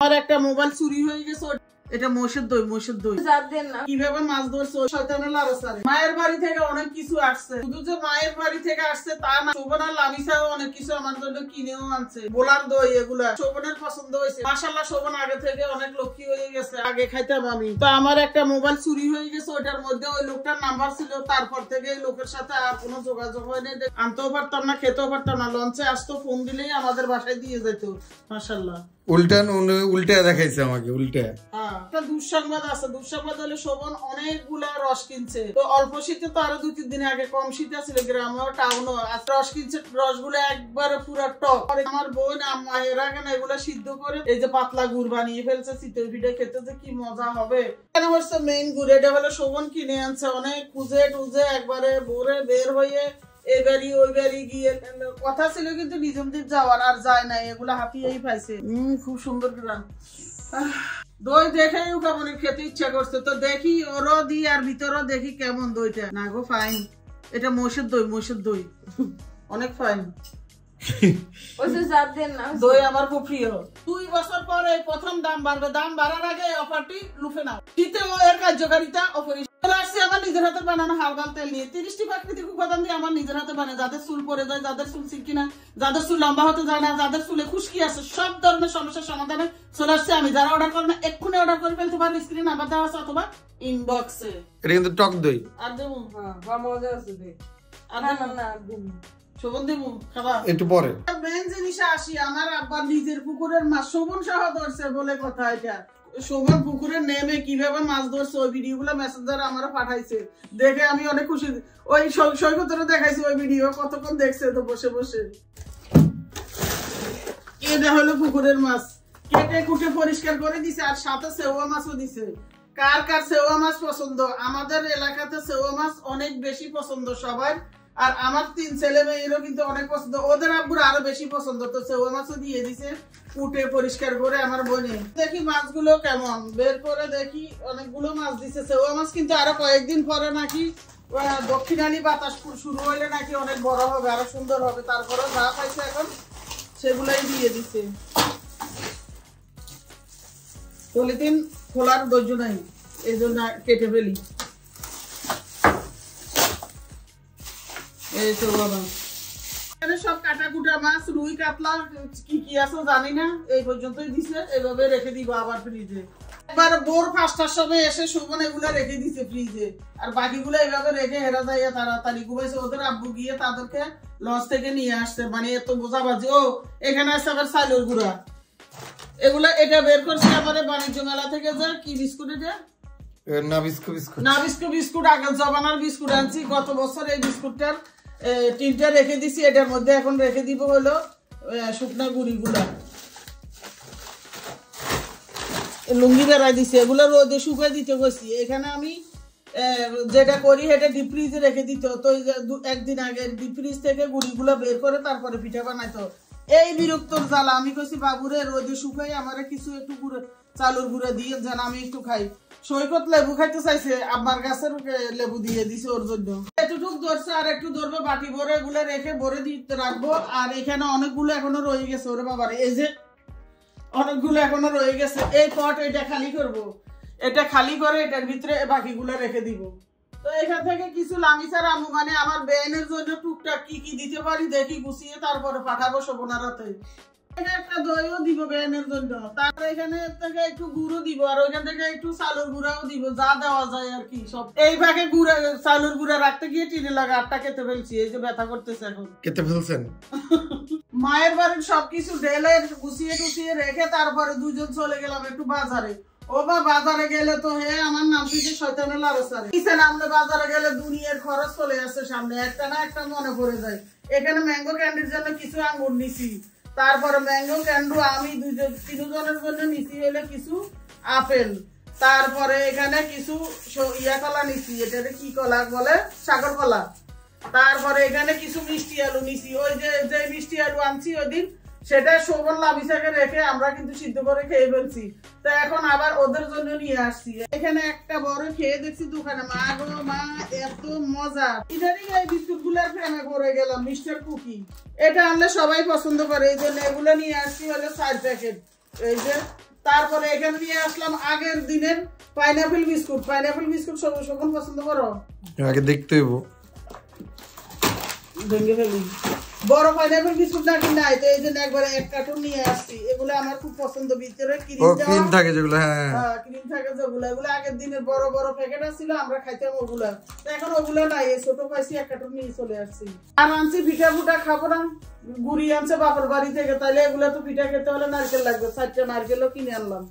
আর একটা মোবাইল চুরি হয়ে গেছে। এটা মোষের দই, মোষের দই। কিভাবে মাছ ধরছে শয়তানের লারসারে। মায়ের বাড়ি থেকে অনেক কিছু আসছে, শুধু যে মায়ের বাড়ি থেকে আসছে তা না, শোভনার লামিসাও অনেক কিছু আমার জন্য কিনেও আনছে। বোলার দই, এগুলা শোভনের পছন্দ হয়েছে। মাশাআল্লাহ, শোভন আগে থেকে অনেক লক্ষ্মী হয়ে গেছে। আগে খাইতাম আমি, তো আমার একটা মোবাইল চুরি হয়ে গেছে। ওটার মধ্যে ওই লোকটার নাম্বার ছিল। তারপর থেকে এই লোকের সাথে আর কোনো যোগাযোগ হয়নি। আনতেও পারতাম না, খেতেও পারতাম না। লঞ্চে আসতো, ফোন দিলেই আমাদের বাসায় দিয়ে যেত। মাশাআল্লাহ। উল্টা দেখাইছে আমাকে, উল্টা। একটা দুঃসংবাদ আছে। দুঃসংবাদ হলে শোভন অনেকগুলা রস কিনছে। তো অল্প শীতে তো আরো 2-3 দিন আগে কম শীত ছিল গ্রামে টাউনও, রস কিনছে। রসগুলো একবারে পুরো টক। আমার বোন এরা কেন এগুলা সিদ্ধ করে এই যে পাতলা গুড় বানিয়ে ফেলছে। শীতের পিঠে খেতে যে কি মজা হবে। এখানে হচ্ছে মেইন গুড়। এটা হলো শোভন কিনে আনছে অনেক খুঁজে টুজে, একবারে ভোরে বের হয়ে এই বাড়ি ওই বাড়ি গিয়ে। কথা ছিল কিন্তু নিজমদের যাওয়ার, আর যায় না। এগুলা হাতিয়েই পাইছে। খুব সুন্দর গ্রাম। দই দেখে কেমন খেতে ইচ্ছা করছে, তো দেখি ওরও দি আর ভিতরও দেখি কেমন দইটা। না গো, ফাইন। এটা মোষের দই, মোষের দই অনেক ফাইন। দই আমার খুব প্রিয়। 2 বছর পরে প্রথম দাম বাড়বে। দাম বাড়ার আগে অফারটি লুফে নাও। শীতেও এর কার্যকারিতা অপরিসীম। আসছে আমার নিজের হাতে বানানো হালকাল তেল নিয়ে 30টি প্রাকৃতিক উপাদান দিয়ে আমার নিজের হাতে বানায়। যাদের চুল পড়ে যায়, যাদের চুল সিল্কি না, যাদের চুল লম্বা হতে যায় না, যাদের চুলে খুশকি আছে, সব ধরনের সমস্যার সমাধানে চলে আসছে আমি। যারা অর্ডার করেন না এক্ষুনি অর্ডার করে ফেলতে পারেন। স্ক্রিনে নাম্বার দেওয়া আছে অথবা ইনবক্সে। এটা কিন্তু টক দই। আর দেবো মজা আছে। শোভন দেবো খাবা একটু পরে। মেন জিনিসে আসি। আমার আব্বার নিজের পুকুরের মাছ শোভন সহ ধরছে বলে কথা। এটা শোভন পুকুরে নেমে কিভাবে মাছ ধরছে ওই ভিডিও গুলো মেসেঞ্জারে আমার পাঠাইছে। দেখে আমি অনেক খুশি। ওই সৈকতরে দেখাইছি ওই ভিডিও, কতক্ষণ দেখছে তো বসে বসে। এটা হলো পুকুরের মাছ, কেটে কুটে পরিষ্কার করে দিছে। আর সাথে সেওয়া মাছও দিছে। কার কার সেওয়া মাছ পছন্দ? আমাদের এলাকাতে সেওয়া মাছ অনেক বেশি পছন্দ সবার। আর আমার 3 ছেলে মেয়েরও কিন্তু অনেক পছন্দ। ওদের আব্বুর আরো বেশি পছন্দ। তো সেওয়া মাছও দিয়ে দিছে কুটে পরিষ্কার করে আমার বোনে। দেখি মাছগুলো কেমন, বের করে দেখি। অনেকগুলো মাছ দিছে। সেওয়া মাছ কিন্তু আরো কয়েকদিন পরে নাকি দক্ষিণালি বাতাস শুরু হইলে নাকি অনেক বড় হবে, আরো সুন্দর হবে। তারপরে যা পাইছে এখন সেগুলাই দিয়ে দিছে। পলিথিন খোলার ধৈর্য নাই, এই জন্য কেটে ফেলি। এই তো বাবা, এখানে সব কাটা কুটা মাছ, রুই কাতলা কি কি আছে জানি না। এই পর্যন্তই দিছে। এভাবে রেখে দিব আবার ফ্রিজে। একবার ভোর 5টার সময় এসে শোভন এগুলো রেখে দিছে ফ্রিজে। আর বাকিগুলো এইভাবে রেখে হেরা যায় তাড়াতাড়ি ঘুমাইছে। ওদের আব্বু গিয়ে তাদেরকে লঞ্চ থেকে নিয়ে আসছে। মানে এত বোঝাবাজি। ও এখানে আছে আবার চালের গুঁড়া। এগুলা এটা বের করছে আমাদের বাণিজ্য মেলা থেকে। যা কি বিস্কুট এটা? Nabisco biscuit. আগের জমানার বিস্কুট আনছি গত বছর। এই বিস্কুটটার টিনটা রেখে দিছি। এটার মধ্যে এখন রেখে দিব হলো শুকনা গুঁড়িগুলা। লুঙ্গি বেড়াই দিছে। এগুলো রোদে শুকিয়ে দিতে গেছি। এখানে আমি যেটা করি সেটা ডিপ ফ্রিজে রেখে দিত। তো একদিন আগে ডিপ ফ্রিজ থেকে গুঁড়িগুলো বের করে তারপরে পিঠা বানাইতো। এই বিরক্তর জ্বালা। আমি কইছি বাবুরে রোদে শুকাই আমার কিছু একটু চালুর গুঁড়া দিয়ে যেন আমি একটু খাই। সৈকত লেবু খাইতে চাইছে, আব্বার গাছের লেবু দিয়ে দিছে ওর জন্য। এতটুক ধরছে, আর একটু ধরবে বাটি ভরে। এগুলো রেখে ভরে দিতে রাখবো। আর এখানে অনেকগুলো এখনো রয়ে গেছে। ওরে বাবার, এই যে অনেকগুলো এখনো রয়ে গেছে। এই পট এটা খালি করব। এটা খালি করে এটার ভিতরে বাকিগুলো রেখে দিব। তো এখান থেকে কিছু লামিচার আমু মানে আমার বেনের জন্য টুকটাক কি কি দিতে পারি দেখি, গুছিয়ে তারপরে পাঠাবো শোভনার হাতে। একটা দইও দিব বেনের জন্য। তারপরে এখানে থেকে একটু গুঁড়ো দিব। আর ওইখান থেকে একটু চালুর গুঁড়াও দিব, যা দেওয়া যায় আর কি সব। এই ভাগে গুঁড়া চালুর গুঁড়া রাখতে গিয়ে টিনে লাগা 8টা কেটে ফেলছি। এই যে ব্যথা করতেছে এখন। কেটে ফেলছেন? মায়ের বাড়ির সবকিছু ঢেলে গুছিয়ে টুছিয়ে রেখে তারপরে দুজন চলে গেলাম একটু বাজারে। ও বা বাজারে গেলে তো আমার নাম থেকে শয়তানের লারসারে। কিসে নামলে বাজারে গেলে দুনিয়ার খরচ চলে আসছে সামনে। একটা না একটা মনে পড়ে যায়। এখানে ম্যাঙ্গো ক্যান্ডির জন্য কিছু আঙ্গুর নিছি। তারপরে ম্যাঙ্গো ক্যান্ডু আমি 3জনের জন্য নিছি হলে কিছু আপেল। তারপরে এখানে কিছু ইয়া কলা নিছি। এটা কি কলা বলে? সাগর কলা। তারপরে এখানে কিছু মিষ্টি আলু নিছি। ওই যে মিষ্টি আলু আনছি ওই দিন, সেটা শোভন লামিসাকে রেখে আমরা কিন্তু সিদ্ধ করে খেয়ে ফেলছি। তো এখন আবার ওদের জন্য নিয়ে আসছি। এখানে একটা বড় খেয়ে দেখছি দোকানে। মা গো মা, এত মজা। ইদানিং এই বিস্কুট গুলার প্রেমে পড়ে গেলাম। মিস্টার কুকি এটা আনলে সবাই পছন্দ করে, এই জন্য এগুলো নিয়ে আসছি হলো 4 প্যাকেট। এই যে তারপরে এখানে নিয়ে আসলাম আগের দিনের পাইনাপেল বিস্কুট। পাইনাপেল বিস্কুট সকল পছন্দ করো? আগে দেখতে হইব, ভেঙে ফেলি। বড় পাইনাপেল বিস্কুট নাকি নাই, তো এই জন্য একবারে 1 কার্টুন নিয়ে আসছি। এগুলো আমার খুব পছন্দ, ভিতরে ক্রিম থাকে যেগুলো। হ্যাঁ ক্রিম থাকে যেগুলো, এগুলো আগের দিনের বড় বড় প্যাকেট ছিল, আমরা খাইতাম ওগুলা। তো এখন ওগুলো নাই, ছোট পাইছি 1 কার্টুন নিয়ে চলে আসছি। আর আনছি পিঠা ফুটা খাবো না, গুড়ি আনছে বাপের বাড়ি থেকে, তাইলে এগুলো তো পিঠা খেতে হলে নারকেল লাগবে, 4টা নারকেলও কিনে আনলাম।